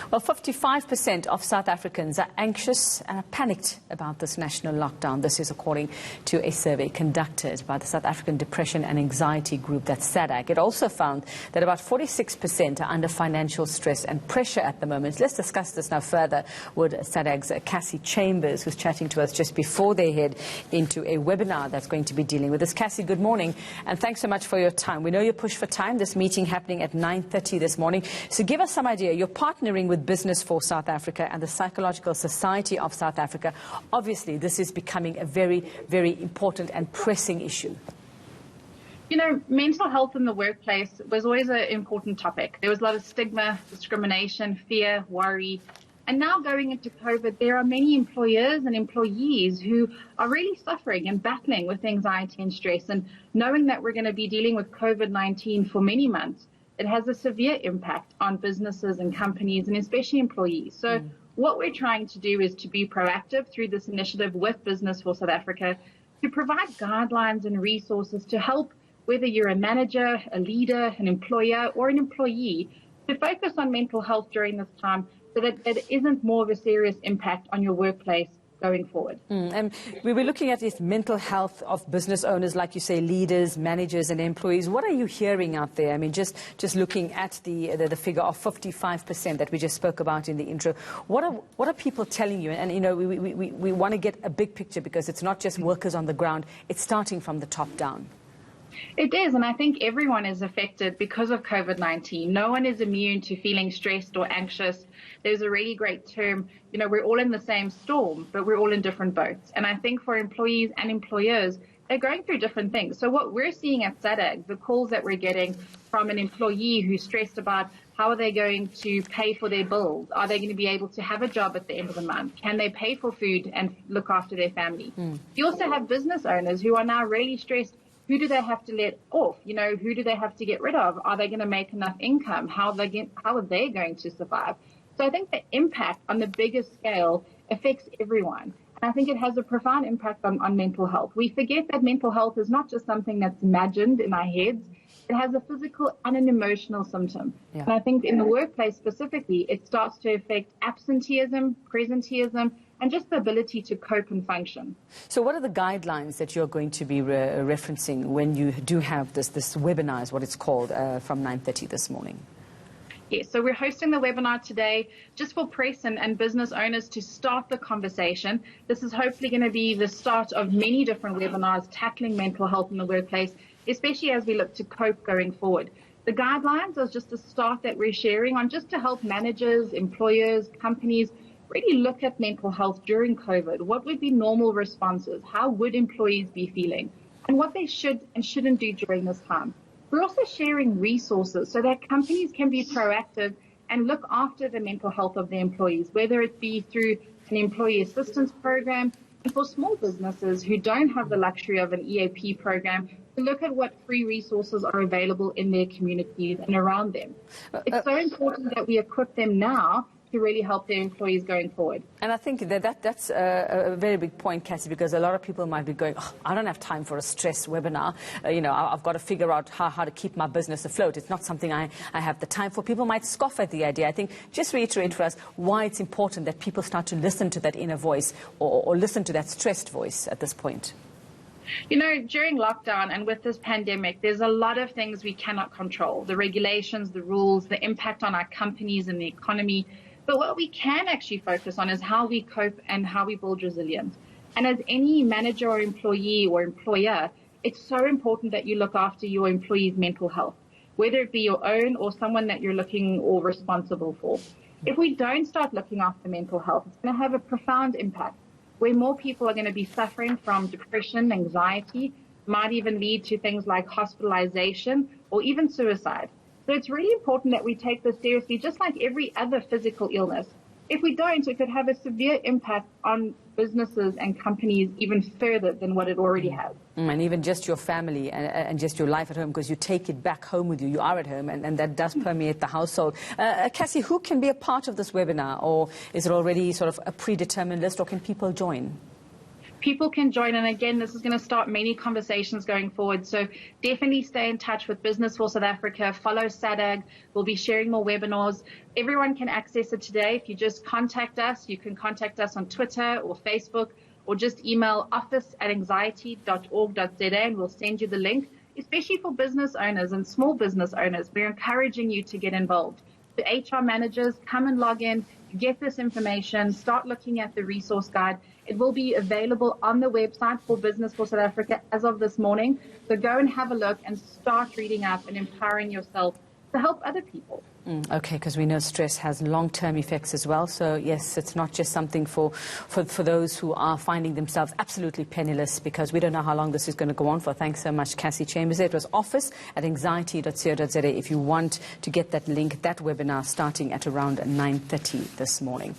Well, 55% of South Africans are anxious and are panicked about this national lockdown. This is according to a survey conducted by the South African Depression and Anxiety Group, that's Sadag. It also found that about 46% are under financial stress and pressure at the moment. Let's discuss this now further with Sadag's Cassey, who's chatting to us just before they head into a webinar that's going to be dealing with this. Cassey, good morning, and thanks so much for your time. We know you're pushed for time. This meeting happening at 9:30 this morning. So give us some idea. You're partnering with Business for South Africa and the Psychological Society of South Africa. Obviously, this is becoming a very, very important and pressing issue. You know, mental health in the workplace was always an important topic. There was a lot of stigma, discrimination, fear, worry. And now going into COVID, there are many employers and employees who are really suffering and battling with anxiety and stress. And knowing that we're going to be dealing with COVID-19 for many months, it has a severe impact on businesses and companies, and especially employees. So what we're trying to do is to be proactive through this initiative with Business for South Africa to provide guidelines and resources to help, whether you're a manager, a leader, an employer, or an employee, to focus on mental health during this time so that it isn't more of a serious impact on your workplace going forward. And we were looking at this mental health of business owners, like you say, leaders, managers and employees. What are you hearing out there? I mean, just looking at the figure of 55% that we just spoke about in the intro, what are people telling you? And, you know, we want to get a big picture because it's not just workers on the ground, it's starting from the top down. It is, and I think everyone is affected because of COVID-19. No one is immune to feeling stressed or anxious. There's a really great term, you know, we're all in the same storm, but we're all in different boats. And I think for employees and employers, they're going through different things. So what we're seeing at Sadag, the calls that we're getting from an employee who's stressed about how are they going to pay for their bills? Are they going to be able to have a job at the end of the month? Can they pay for food and look after their family? You also have business owners who are now really stressed. Who do they have to let off? You know, who do they have to get rid of? Are they going to make enough income? How are they going to survive? So I think the impact on the biggest scale affects everyone. And I think it has a profound impact on mental health. We forget that mental health is not just something that's imagined in our heads. It has a physical and an emotional symptom. Yeah. And I think in the workplace specifically, it starts to affect absenteeism, presenteeism, and just the ability to cope and function. So what are the guidelines that you're going to be referencing when you do have this webinar, is what it's called, from 9:30 this morning? Yes, so we're hosting the webinar today just for press and business owners to start the conversation. This is hopefully going to be the start of many different webinars tackling mental health in the workplace, especially as we look to cope going forward. The guidelines are just a start that we're sharing on just to help managers, employers, companies really look at mental health during COVID. What would be normal responses? How would employees be feeling? And what they should and shouldn't do during this time. We're also sharing resources so that companies can be proactive and look after the mental health of their employees, whether it be through an employee assistance program, and for small businesses who don't have the luxury of an EAP program, to look at what free resources are available in their communities and around them. It's so important that we equip them now to really help their employees going forward. And I think that's a very big point, Cassey, because a lot of people might be going, oh, I don't have time for a stress webinar. You know, I've got to figure out how to keep my business afloat. It's not something I have the time for. People might scoff at the idea. I think just reiterate for us why it's important that people start to listen to that inner voice or listen to that stressed voice at this point. You know, during lockdown and with this pandemic, there's a lot of things we cannot control. The regulations, the rules, the impact on our companies and the economy. But what we can actually focus on is how we cope and how we build resilience. And as any manager or employee or employer, it's so important that you look after your employees' mental health, whether it be your own or someone that you're looking or responsible for. If we don't start looking after mental health, it's going to have a profound impact where more people are going to be suffering from depression, anxiety, might even lead to things like hospitalization or even suicide. So it's really important that we take this seriously, just like every other physical illness. If we don't, it could have a severe impact on businesses and companies even further than what it already has. And even just your family and just your life at home, because you take it back home with you. You are at home, and that does permeate the household. Cassey, who can be a part of this webinar, or is it already sort of a predetermined list, or can people join? people can join. And again, this is going to start many conversations going forward. So definitely stay in touch with Business for South Africa. Follow Sadag. We'll be sharing more webinars. Everyone can access it today. If you just contact us, you can contact us on Twitter or Facebook, or just email office@anxiety.org.za and we'll send you the link, especially for business owners and small business owners. We're encouraging you to get involved. The HR managers, come and log in, get this information, start looking at the resource guide. It will be available on the website for Business for South Africa as of this morning. So go and have a look and start reading up and empowering yourself to help other people. Okay, because we know stress has long-term effects as well. So, yes, it's not just something for those who are finding themselves absolutely penniless, because we don't know how long this is going to go on for. Thanks so much, Cassey Chambers. It was office@anxiety.co.za if you want to get that link, that webinar starting at around 9:30 this morning.